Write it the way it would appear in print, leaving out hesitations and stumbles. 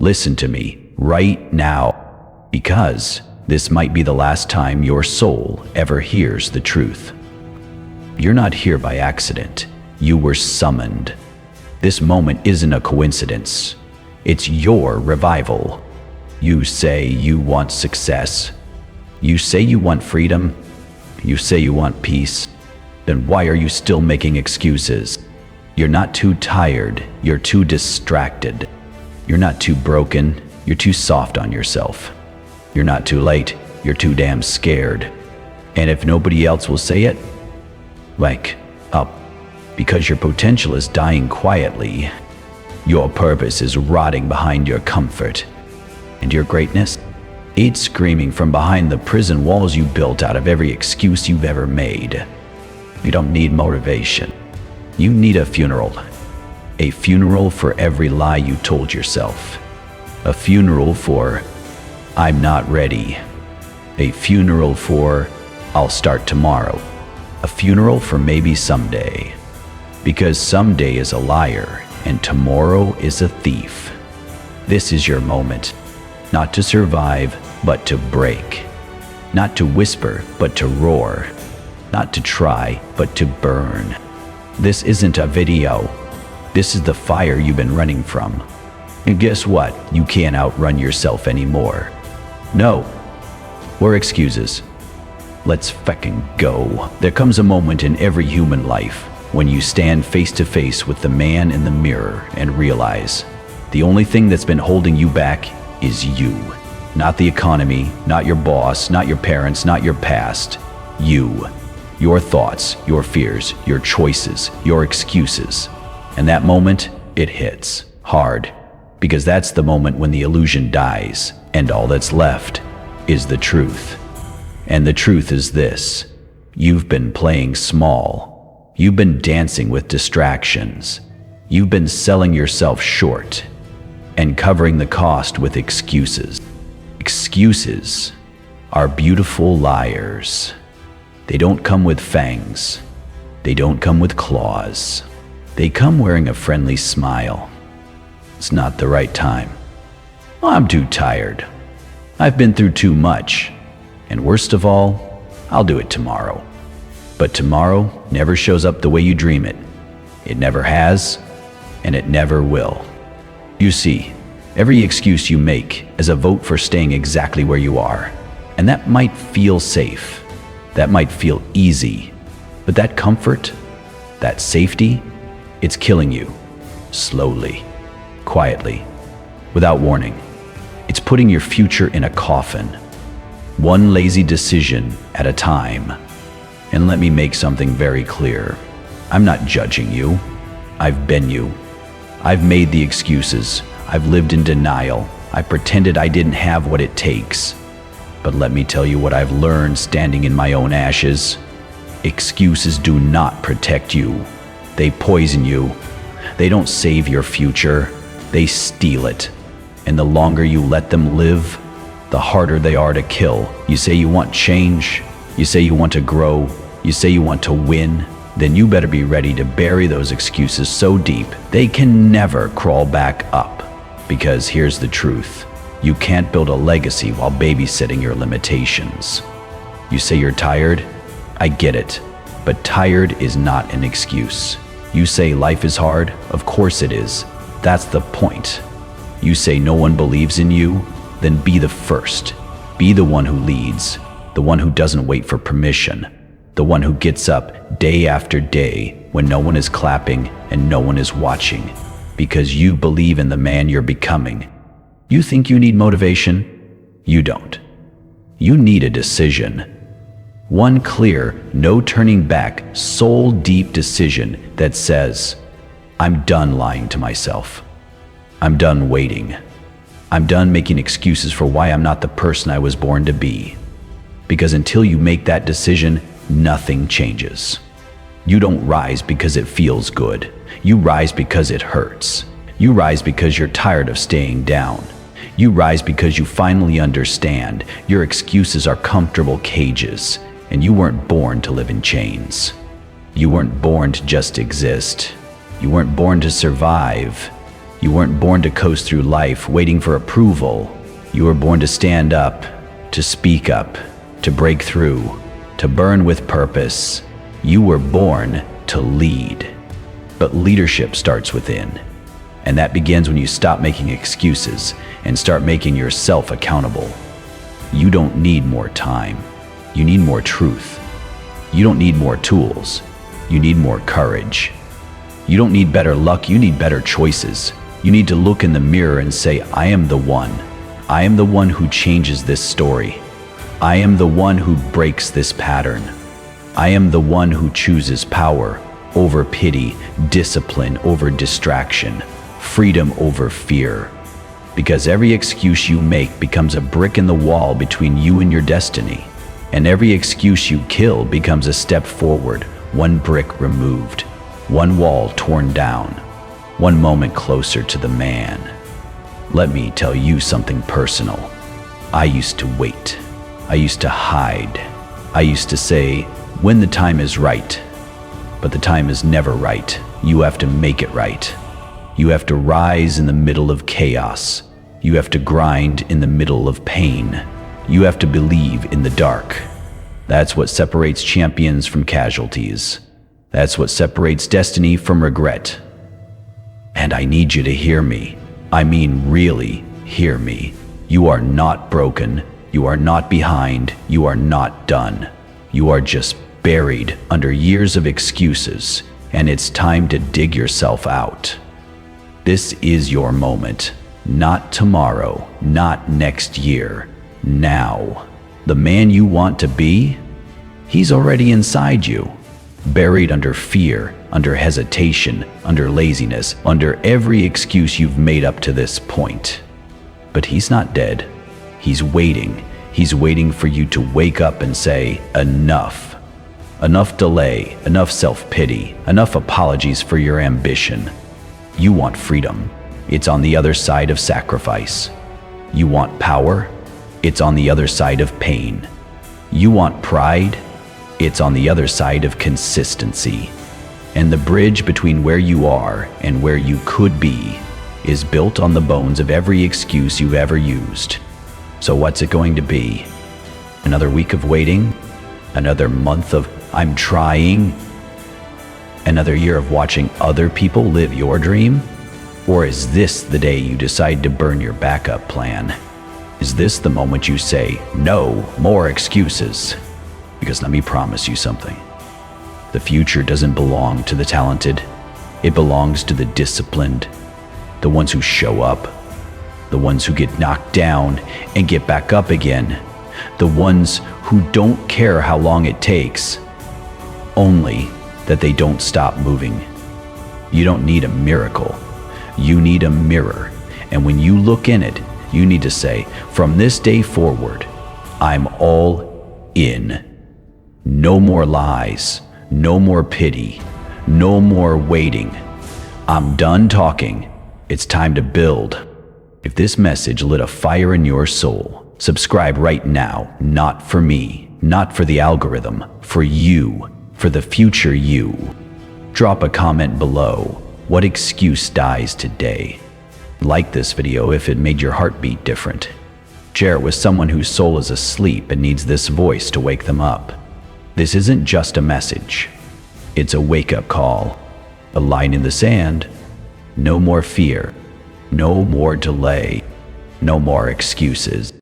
Listen to me right now, because this might be the last time your soul ever hears the truth. You're not here by accident. You were summoned. This moment isn't a coincidence. It's your revival. You say you want success. You say you want freedom. You say you want peace. Then why are you still making excuses? You're not too tired. You're too distracted. You're not too broken. You're too soft on yourself. You're not too late. You're too damn scared. And if nobody else will say it, wake up, because your potential is dying quietly. Your purpose is rotting behind your comfort. And your greatness, it's screaming from behind the prison walls you built out of every excuse you've ever made. You don't need motivation. You need a funeral. A funeral for every lie you told yourself. A funeral for, I'm not ready. A funeral for, I'll start tomorrow. A funeral for maybe someday. Because someday is a liar and tomorrow is a thief. This is your moment. Not to survive, but to break. Not to whisper, but to roar. Not to try, but to burn. This isn't a video. This is the fire you've been running from. And guess what? You can't outrun yourself anymore. No. Or excuses. Let's fucking go. There comes a moment in every human life when you stand face to face with the man in the mirror and realize the only thing that's been holding you back is you. Not the economy, not your boss, not your parents, not your past. You. Your thoughts, your fears, your choices, your excuses. And that moment, it hits hard. Because that's the moment when the illusion dies, and all that's left is the truth. And the truth is this: you've been playing small. You've been dancing with distractions. You've been selling yourself short and covering the cost with excuses. Excuses are beautiful liars. They don't come with fangs. They don't come with claws. They come wearing a friendly smile. It's not the right time. I'm too tired. I've been through too much. And worst of all, I'll do it tomorrow. But tomorrow never shows up the way you dream it. It never has, and it never will. You see, every excuse you make is a vote for staying exactly where you are. And that might feel safe. That might feel easy. But that comfort, that safety, it's killing you. Slowly, quietly, without warning. It's putting your future in a coffin. One lazy decision at a time. And let me make something very clear. I'm not judging you. I've been you. I've made the excuses. I've lived in denial. I pretended I didn't have what it takes. But let me tell you what I've learned standing in my own ashes. Excuses do not protect you. They poison you. They don't save your future. They steal it. And the longer you let them live, the harder they are to kill. You say you want change. You say you want to grow. You say you want to win. Then you better be ready to bury those excuses so deep they can never crawl back up. Because here's the truth. You can't build a legacy while babysitting your limitations. You say you're tired? I get it. But tired is not an excuse. You say life is hard? Of course it is. That's the point. You say no one believes in you? Then be the first. Be the one who leads. The one who doesn't wait for permission. The one who gets up day after day when no one is clapping and no one is watching. Because you believe in the man you're becoming. You think you need motivation? You don't. You need a decision. One clear, no turning back, soul-deep decision that says, I'm done lying to myself. I'm done waiting. I'm done making excuses for why I'm not the person I was born to be. Because until you make that decision, nothing changes. You don't rise because it feels good. You rise because it hurts. You rise because you're tired of staying down. You rise because you finally understand your excuses are comfortable cages, and you weren't born to live in chains. You weren't born to just exist. You weren't born to survive. You weren't born to coast through life waiting for approval. You were born to stand up, to speak up, to break through, to burn with purpose. You were born to lead. But leadership starts within. And that begins when you stop making excuses and start making yourself accountable. You don't need more time. You need more truth. You don't need more tools. You need more courage. You don't need better luck. You need better choices. You need to look in the mirror and say, I am the one. I am the one who changes this story. I am the one who breaks this pattern. I am the one who chooses power over pity, discipline over distraction, freedom over fear. Because every excuse you make becomes a brick in the wall between you and your destiny. And every excuse you kill becomes a step forward, one brick removed, one wall torn down, one moment closer to the man. Let me tell you something personal. I used to wait. I used to hide. I used to say, when the time is right. But the time is never right. You have to make it right. You have to rise in the middle of chaos. You have to grind in the middle of pain. You have to believe in the dark. That's what separates champions from casualties. That's what separates destiny from regret. And I need you to hear me. I mean, really hear me. You are not broken. You are not behind. You are not done. You are just buried under years of excuses, and it's time to dig yourself out. This is your moment. Not tomorrow, not next year. Now. The man you want to be, he's already inside you. Buried under fear, under hesitation, under laziness, under every excuse you've made up to this point. But he's not dead. He's waiting. He's waiting for you to wake up and say, enough. Enough delay, enough self-pity, enough apologies for your ambition. You want freedom. It's on the other side of sacrifice. You want power. It's on the other side of pain. You want pride. It's on the other side of consistency. And the bridge between where you are and where you could be is built on the bones of every excuse you've ever used. So what's it going to be? Another week of waiting? Another month of I'm trying? Another year of watching other people live your dream? Or is this the day you decide to burn your backup plan? Is this the moment you say, no more excuses? Because let me promise you something. The future doesn't belong to the talented. It belongs to the disciplined, the ones who show up, the ones who get knocked down and get back up again, the ones who don't care how long it takes, only that they don't stop moving. You don't need a miracle. You need a mirror. And when you look in it, you need to say, from this day forward, I'm all in. No more lies, no more pity, no more waiting. I'm done talking. It's time to build. If this message lit a fire in your soul, subscribe right now, not for me, not for the algorithm, for you, for the future you. Drop a comment below. What excuse dies today? Like this video if it made your heart beat different. Share it with someone whose soul is asleep and needs this voice to wake them up. This isn't just a message. It's a wake-up call. A line in the sand. No more fear. No more delay. No more excuses.